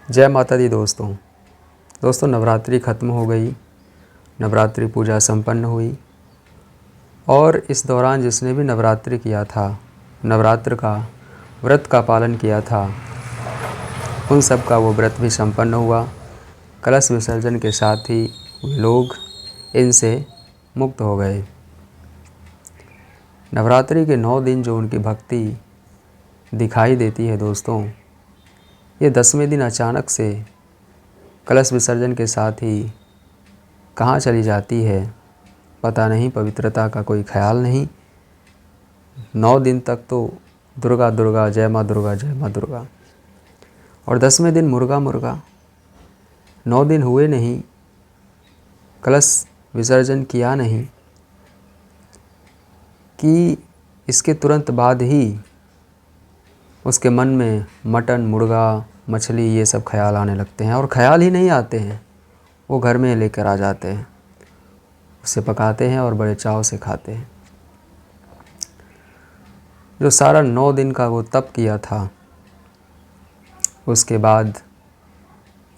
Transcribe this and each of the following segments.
जय माता दी दोस्तों नवरात्रि ख़त्म हो गई। नवरात्रि पूजा संपन्न हुई और इस दौरान जिसने भी नवरात्रि किया था, नवरात्र का व्रत का पालन किया था, उन सब का वो व्रत भी संपन्न हुआ। कलश विसर्जन के साथ ही लोग इनसे मुक्त हो गए। नवरात्रि के 9 दिन जो उनकी भक्ति दिखाई देती है दोस्तों, ये 10वें दिन अचानक से कलश विसर्जन के साथ ही कहाँ चली जाती है पता नहीं, पवित्रता का कोई ख्याल नहीं। 9 दिन तक तो दुर्गा दुर्गा, जय माँ दुर्गा, जय माँ दुर्गा, और 10वें दिन मुर्गा मुर्गा। 9 दिन हुए नहीं, कलश विसर्जन किया नहीं कि इसके तुरंत बाद ही उसके मन में मटन, मुर्गा, मछली ये सब ख्याल आने लगते हैं। और ख्याल ही नहीं आते हैं, वो घर में लेकर आ जाते हैं, उसे पकाते हैं और बड़े चाव से खाते हैं। जो सारा 9 दिन का वो तप किया था, उसके बाद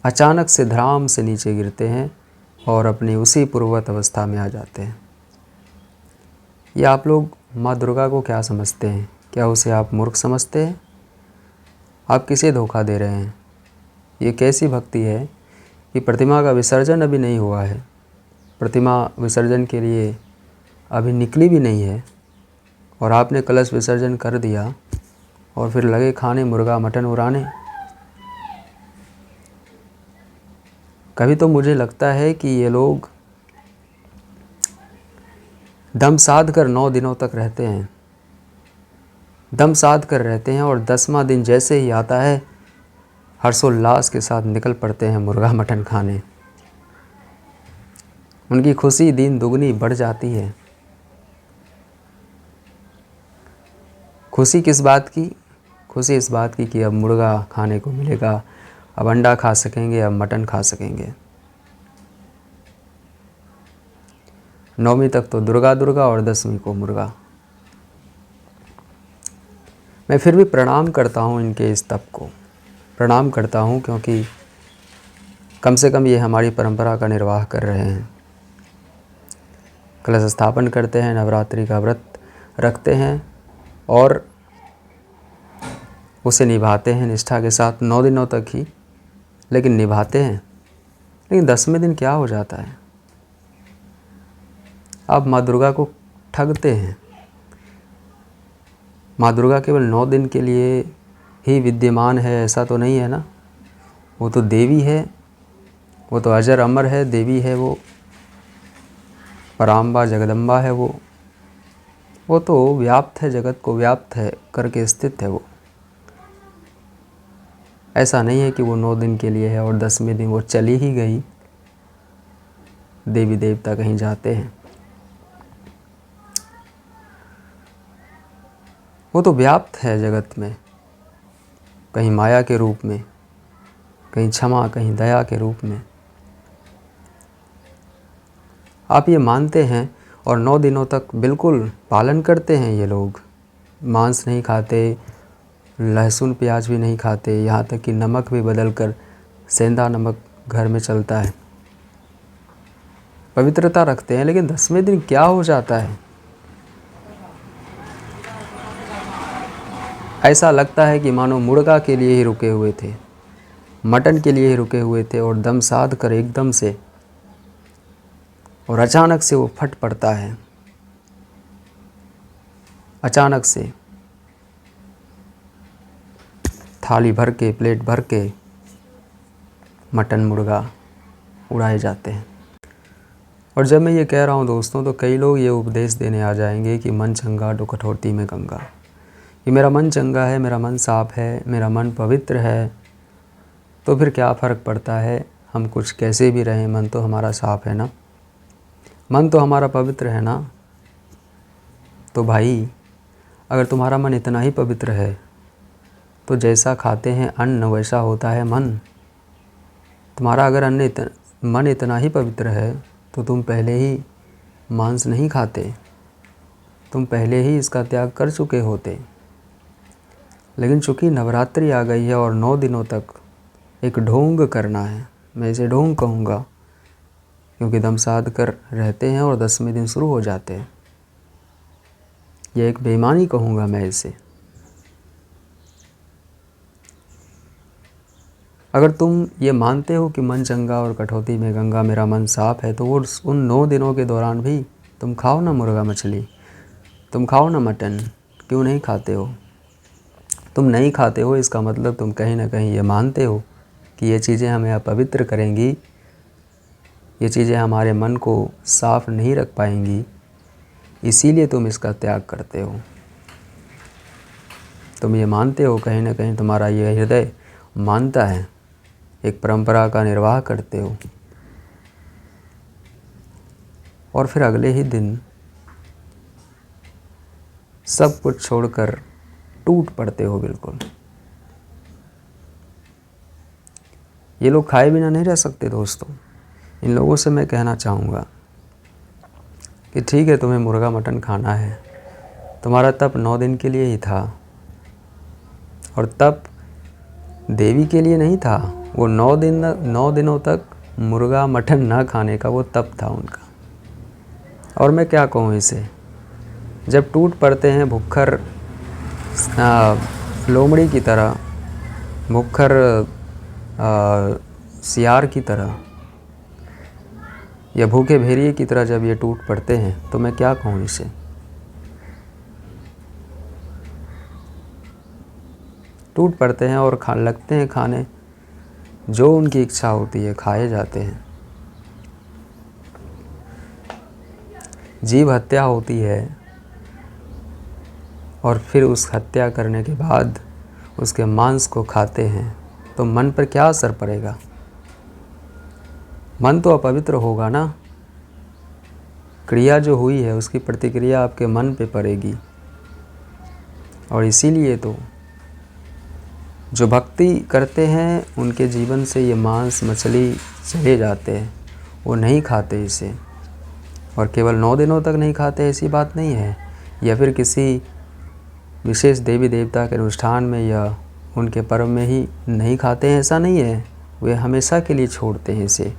अचानक से धड़ाम से नीचे गिरते हैं और अपनी उसी पूर्ववत अवस्था में आ जाते हैं। ये आप लोग माँ दुर्गा को क्या समझते हैं? क्या उसे आप मूर्ख समझते हैं? आप किसे धोखा दे रहे हैं? ये कैसी भक्ति है कि प्रतिमा का विसर्जन अभी नहीं हुआ है, प्रतिमा विसर्जन के लिए अभी निकली भी नहीं है और आपने कलश विसर्जन कर दिया और फिर लगे खाने मुर्गा मटन उड़ाने। कभी तो मुझे लगता है कि ये लोग दम साध कर 9 दिनों तक रहते हैं, दम साध कर रहते हैं, और 10वां दिन जैसे ही आता है हर्षोल्लास के साथ निकल पड़ते हैं मुर्गा मटन खाने। उनकी खुशी दिन दुगनी बढ़ जाती है। खुशी किस बात की? खुशी इस बात की कि अब मुर्गा खाने को मिलेगा, अब अंडा खा सकेंगे, अब मटन खा सकेंगे। 9वीं तक तो दुर्गा दुर्गा और 10वीं को मुर्गा। मैं फिर भी प्रणाम करता हूँ इनके इस तप को, प्रणाम करता हूँ, क्योंकि कम से कम ये हमारी परंपरा का निर्वाह कर रहे हैं। कलश स्थापन करते हैं, नवरात्रि का व्रत रखते हैं और उसे निभाते हैं निष्ठा के साथ 9 दिनों तक ही, लेकिन निभाते हैं। लेकिन 10वें दिन क्या हो जाता है? आप माँ दुर्गा को ठगते हैं। माँ दुर्गा केवल 9 दिन के लिए ही विद्यमान है ऐसा तो नहीं है ना। वो तो देवी है, वो तो अजर अमर है, देवी है, वो पराम्बा जगदम्बा है, वो तो व्याप्त है, जगत को व्याप्त है करके स्थित है वो। ऐसा नहीं है कि वो 9 दिन के लिए है और 10वें दिन वो चली ही गई। देवी देवता कहीं जाते हैं, वो तो व्याप्त है जगत में, कहीं माया के रूप में, कहीं क्षमा, कहीं दया के रूप में। आप ये मानते हैं और 9 दिनों तक बिल्कुल पालन करते हैं। ये लोग मांस नहीं खाते, लहसुन प्याज भी नहीं खाते, यहाँ तक कि नमक भी बदल कर सेंधा नमक घर में चलता है। पवित्रता रखते हैं, लेकिन 10वें दिन क्या हो जाता है? ऐसा लगता है कि मानो मुर्गा के लिए ही रुके हुए थे, मटन के लिए ही रुके हुए थे, और दम साध कर एकदम से और अचानक से वो फट पड़ता है। अचानक से थाली भर के, प्लेट भर के मटन मुर्गा उड़ाए जाते हैं। और जब मैं ये कह रहा हूँ दोस्तों, तो कई लोग ये उपदेश देने आ जाएंगे कि मन चंगा तो कठौती में गंगा, कि मेरा मन चंगा है, मेरा मन साफ है, मेरा मन पवित्र है, तो फिर क्या फ़र्क पड़ता है हम कुछ कैसे भी रहें, मन तो हमारा साफ है ना, मन तो हमारा पवित्र है ना। तो भाई, अगर तुम्हारा मन इतना ही पवित्र है तो जैसा खाते हैं अन्न वैसा होता है मन। तुम्हारा अगर मन इतना ही पवित्र है तो तुम पहले ही मांस नहीं खाते, तुम पहले ही इसका त्याग कर चुके होते। लेकिन चूँकि नवरात्रि आ गई है और 9 दिनों तक एक ढोंग करना है। मैं इसे ढोंग कहूँगा, क्योंकि दम साध कर रहते हैं और 10वें दिन शुरू हो जाते हैं। यह एक बेईमानी कहूँगा मैं इसे। अगर तुम ये मानते हो कि मन चंगा और कटौती में गंगा, मेरा मन साफ है, तो वो उन 9 दिनों के दौरान भी तुम खाओ ना मुर्गा मछली, तुम खाओ ना मटन। क्यों नहीं खाते हो? तुम नहीं खाते हो इसका मतलब तुम कहीं ना कहीं ये मानते हो कि ये चीज़ें हमें अपवित्र करेंगी, ये चीज़ें हमारे मन को साफ नहीं रख पाएंगी, इसीलिए तुम इसका त्याग करते हो। तुम ये मानते हो, कहीं ना कहीं तुम्हारा ये हृदय मानता है, एक परंपरा का निर्वाह करते हो, और फिर अगले ही दिन सब कुछ छोड़कर टूट पड़ते हो बिल्कुल। ये लोग खाए बिना नहीं रह सकते दोस्तों। इन लोगों से मैं कहना चाहूँगा कि ठीक है, तुम्हें मुर्गा मटन खाना है, तुम्हारा तप 9 दिन के लिए ही था, और तप देवी के लिए नहीं था। वो 9 दिनों तक मुर्गा मटन ना खाने का वो तप था उनका। और मैं क्या कहूँ इसे, जब टूट पड़ते हैं भुक्खर लोमड़ी की तरह, भुक्खर सियार की तरह, या भूखे भेड़िए की तरह जब ये टूट पड़ते हैं, तो मैं क्या कहूँ इसे। टूट पड़ते हैं और लगते हैं खाने, जो उनकी इच्छा होती है खाए जाते हैं। जीव हत्या होती है और फिर उस हत्या करने के बाद उसके मांस को खाते हैं, तो मन पर क्या असर पड़ेगा? मन तो अपवित्र होगा ना। क्रिया जो हुई है उसकी प्रतिक्रिया आपके मन पे पड़ेगी, और इसीलिए तो जो भक्ति करते हैं उनके जीवन से ये मांस मछली चले जाते हैं, वो नहीं खाते इसे। और केवल 9 दिनों तक नहीं खाते ऐसी बात नहीं है, या फिर किसी विशेष देवी देवता के अनुष्ठान में या उनके पर्व में ही नहीं खाते हैं, ऐसा नहीं है। वे हमेशा के लिए छोड़ते हैं इसे,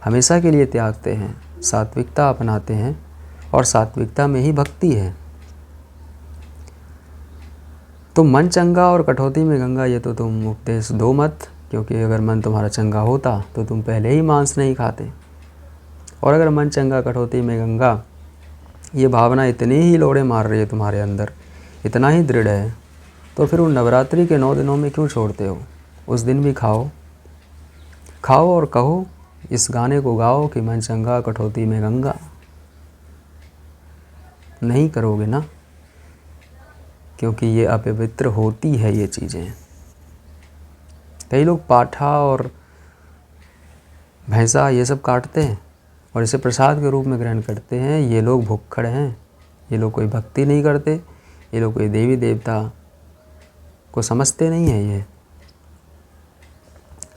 हमेशा के लिए त्यागते हैं, सात्विकता अपनाते हैं, और सात्विकता में ही भक्ति है। तो मन चंगा और कटौती में गंगा, ये तो तुम उपदेश दो मत, क्योंकि अगर मन तुम्हारा चंगा होता तो तुम पहले ही मांस नहीं खाते। और अगर मन चंगा कटौती में गंगा, ये भावना इतनी ही लोड़े मार रही है तुम्हारे अंदर, इतना ही दृढ़ है, तो फिर उन नवरात्रि के 9 दिनों में क्यों छोड़ते हो? उस दिन भी खाओ, खाओ और कहो, इस गाने को गाओ कि मन चंगा कटौती में गंगा। नहीं करोगे ना, क्योंकि ये अपवित्र होती है ये चीज़ें। कई लोग पाठा और भैंसा ये सब काटते हैं और इसे प्रसाद के रूप में ग्रहण करते हैं। ये लोग भुक्खड़ हैं, ये लोग कोई भक्ति नहीं करते, ये लोग कोई देवी देवता को समझते नहीं है ये।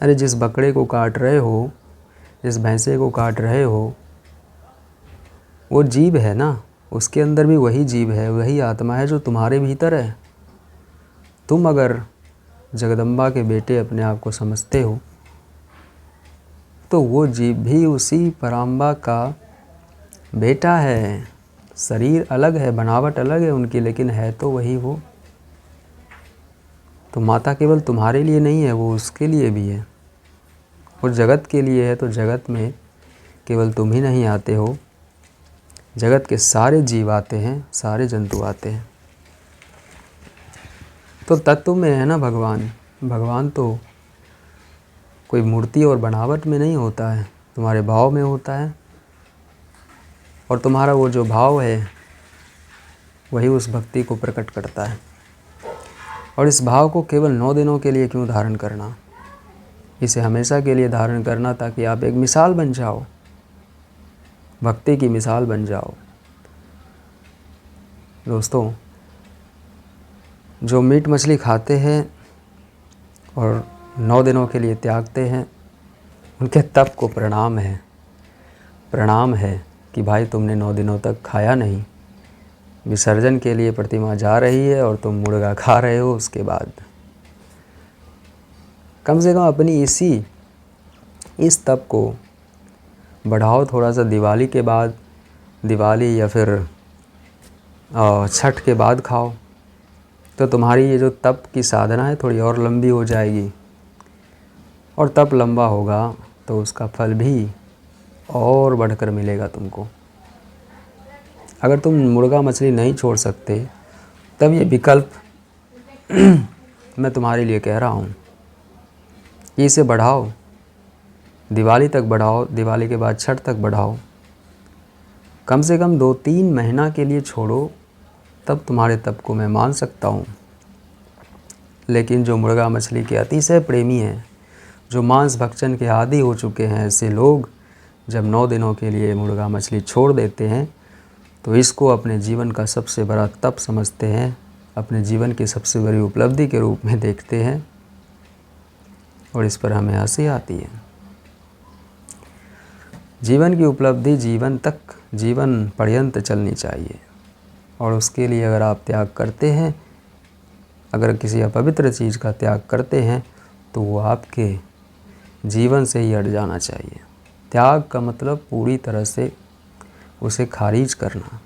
अरे जिस बकरे को काट रहे हो, जिस भैंसे को काट रहे हो, वो जीव है ना, उसके अंदर भी वही जीव है, वही आत्मा है जो तुम्हारे भीतर है। तुम अगर जगदम्बा के बेटे अपने आप को समझते हो, तो वो जीव भी उसी पराम्बा का बेटा है। शरीर अलग है, बनावट अलग है उनकी, लेकिन है तो वही वो। तो माता केवल तुम्हारे लिए नहीं है, वो उसके लिए भी है, और जगत के लिए है। तो जगत में केवल तुम ही नहीं आते हो, जगत के सारे जीव आते हैं, सारे जंतु आते हैं। तो तत्व में है ना भगवान। भगवान तो कोई मूर्ति और बनावट में नहीं होता है, तुम्हारे भाव में होता है, और तुम्हारा वो जो भाव है वही उस भक्ति को प्रकट करता है। और इस भाव को केवल 9 दिनों के लिए क्यों धारण करना, इसे हमेशा के लिए धारण करना, ताकि आप एक मिसाल बन जाओ, भक्ति की मिसाल बन जाओ। दोस्तों, जो मीट मछली खाते हैं और 9 दिनों के लिए त्यागते हैं, उनके तप को प्रणाम है। प्रणाम है कि भाई तुमने 9 दिनों तक खाया नहीं, विसर्जन के लिए प्रतिमा जा रही है और तुम मुर्गा खा रहे हो उसके बाद। कम से कम अपनी इस तप को बढ़ाओ थोड़ा सा। दिवाली के बाद, दिवाली या फिर छठ के बाद खाओ, तो तुम्हारी ये जो तप की साधना है थोड़ी और लंबी हो जाएगी। और तप लंबा होगा तो उसका फल भी और बढ़कर मिलेगा तुमको। अगर तुम मुर्गा मछली नहीं छोड़ सकते, तब ये विकल्प मैं तुम्हारे लिए कह रहा हूँ कि इसे बढ़ाओ, दिवाली तक बढ़ाओ, दिवाली के बाद छठ तक बढ़ाओ। कम से कम 2-3 महीना के लिए छोड़ो, तब तुम्हारे तप को मैं मान सकता हूँ। लेकिन जो मुर्गा मछली के अतिशय प्रेमी हैं, जो मांस भक्षण के आदी हो चुके हैं, ऐसे लोग जब 9 दिनों के लिए मुर्गा मछली छोड़ देते हैं तो इसको अपने जीवन का सबसे बड़ा तप समझते हैं, अपने जीवन की सबसे बड़ी उपलब्धि के रूप में देखते हैं, और इस पर हमें हंसी आती है। जीवन की उपलब्धि जीवन पर्यंत चलनी चाहिए, और उसके लिए अगर आप त्याग करते हैं, अगर किसी अपवित्र चीज़ का त्याग करते हैं, तो वो आपके जीवन से ही हट जाना चाहिए। त्याग का मतलब पूरी तरह से उसे खारिज करना।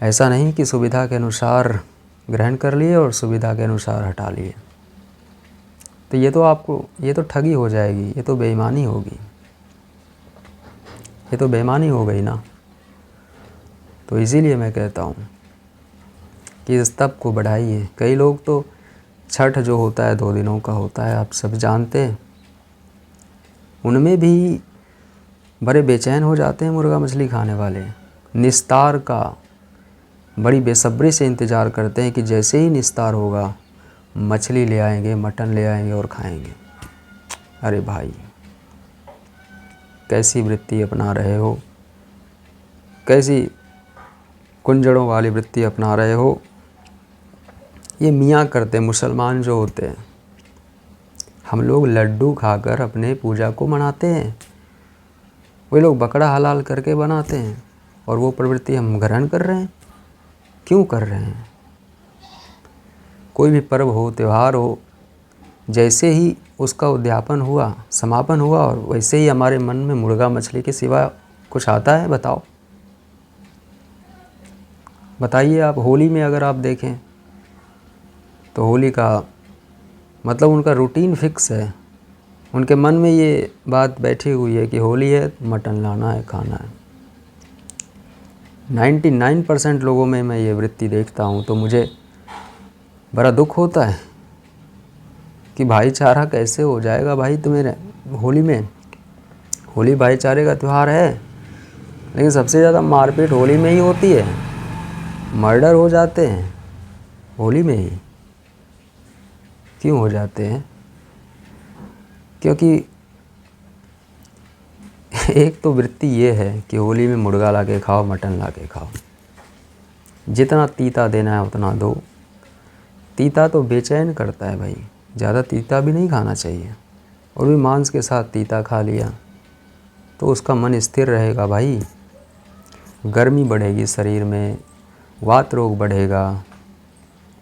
ऐसा नहीं कि सुविधा के अनुसार ग्रहण कर लिए और सुविधा के अनुसार हटा लिए, तो ये तो ठगी हो जाएगी, ये तो बेईमानी होगी, ये तो बेईमानी हो गई ना। तो इसीलिए मैं कहता हूँ कि इस तप को बढ़ाइए। कई लोग तो छठ जो होता है 2 दिनों का होता है, आप सब जानते हैं, उनमें भी बड़े बेचैन हो जाते हैं मुर्गा मछली खाने वाले। निस्तार का बड़ी बेसब्री से इंतज़ार करते हैं कि जैसे ही निस्तार होगा मछली ले आएंगे, मटन ले आएंगे और खाएंगे। अरे भाई, कैसी वृत्ति अपना रहे हो, कैसी कुंजड़ों वाली वृत्ति अपना रहे हो। ये मियाँ करते, मुसलमान जो होते हैं, हम लोग लड्डू खाकर अपने पूजा को मनाते हैं, वे लोग बकरा हलाल करके बनाते हैं, और वो प्रवृत्ति हम ग्रहण कर रहे हैं। क्यों कर रहे हैं? कोई भी पर्व हो, त्यौहार हो, जैसे ही उसका उद्यापन हुआ, समापन हुआ, और वैसे ही हमारे मन में मुर्गा मछली के सिवा कुछ आता है? बताइए आप। होली में अगर आप देखें तो होली का मतलब उनका रूटीन फिक्स है। उनके मन में ये बात बैठी हुई है कि होली है, मटन लाना है, खाना है। 99% लोगों में मैं ये वृत्ति देखता हूँ, तो मुझे बड़ा दुख होता है कि भाईचारा कैसे हो जाएगा भाई तुम्हें होली में। होली भाईचारे का त्यौहार है, लेकिन सबसे ज़्यादा मारपीट होली में ही होती है, मर्डर हो जाते हैं होली में ही। क्यों हो जाते हैं? क्योंकि एक तो वृत्ति ये है कि होली में मुर्गा ला के खाओ, मटन ला के खाओ, जितना तीता देना है उतना दो। तीता तो बेचैन करता है भाई, ज़्यादा तीता भी नहीं खाना चाहिए, और भी मांस के साथ तीता खा लिया तो उसका मन स्थिर रहेगा भाई। गर्मी बढ़ेगी शरीर में, वात रोग बढ़ेगा,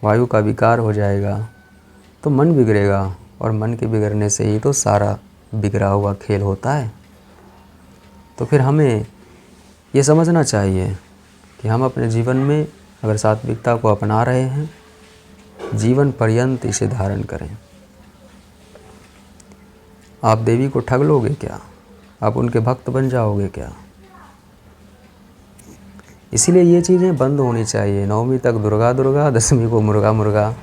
वायु का विकार हो जाएगा, तो मन बिगड़ेगा, और मन के बिगड़ने से ही तो सारा बिगड़ा हुआ खेल होता है। तो फिर हमें ये समझना चाहिए कि हम अपने जीवन में अगर सात्विकता को अपना रहे हैं, जीवन पर्यंत इसे धारण करें। आप देवी को ठग लोगे क्या? आप उनके भक्त बन जाओगे क्या? इसीलिए ये चीज़ें बंद होनी चाहिए। 9वीं तक दुर्गा दुर्गा, 10वीं को मुर्गा मुर्गा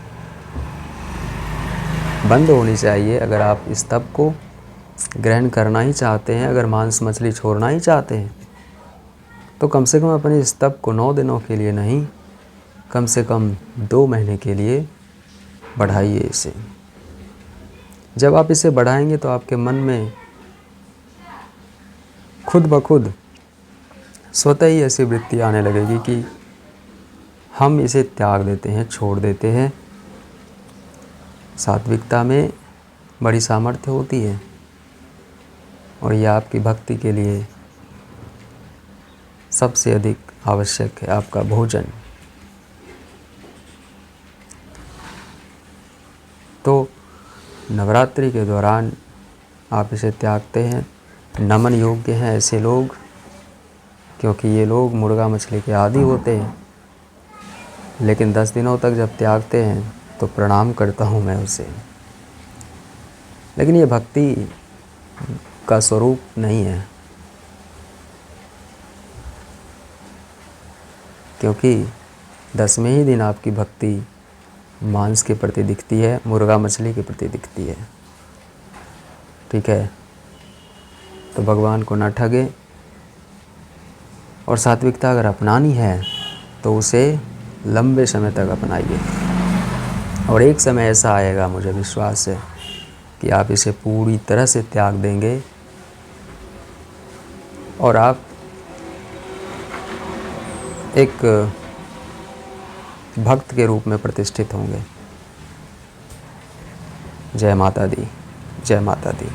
बंद होनी चाहिए। अगर आप इस तप को ग्रहण करना ही चाहते हैं, अगर मांस मछली छोड़ना ही चाहते हैं, तो कम से कम अपने इस तप को 9 दिनों के लिए नहीं, कम से कम 2 महीने के लिए बढ़ाइए इसे। जब आप इसे बढ़ाएंगे तो आपके मन में खुद ब खुद स्वतः ही ऐसी वृत्ति आने लगेगी कि हम इसे त्याग देते हैं, छोड़ देते हैं। सात्विकता में बड़ी सामर्थ्य होती है, और यह आपकी भक्ति के लिए सबसे अधिक आवश्यक है, आपका भोजन। तो नवरात्रि के दौरान आप इसे त्यागते हैं। नमन योग्य हैं ऐसे लोग, क्योंकि ये लोग मुर्गा मछली के आदी होते हैं, लेकिन 10 दिनों तक जब त्यागते हैं तो प्रणाम करता हूँ मैं उसे। लेकिन ये भक्ति का स्वरूप नहीं है, क्योंकि 10वें ही दिन आपकी भक्ति मांस के प्रति दिखती है, मुर्गा मछली के प्रति दिखती है। ठीक है, तो भगवान को न ठगे, और सात्विकता अगर अपनानी है तो उसे लंबे समय तक अपनाइए। और एक समय ऐसा आएगा, मुझे विश्वास है, कि आप इसे पूरी तरह से त्याग देंगे और आप एक भक्त के रूप में प्रतिष्ठित होंगे। जय माता दी, जय माता दी।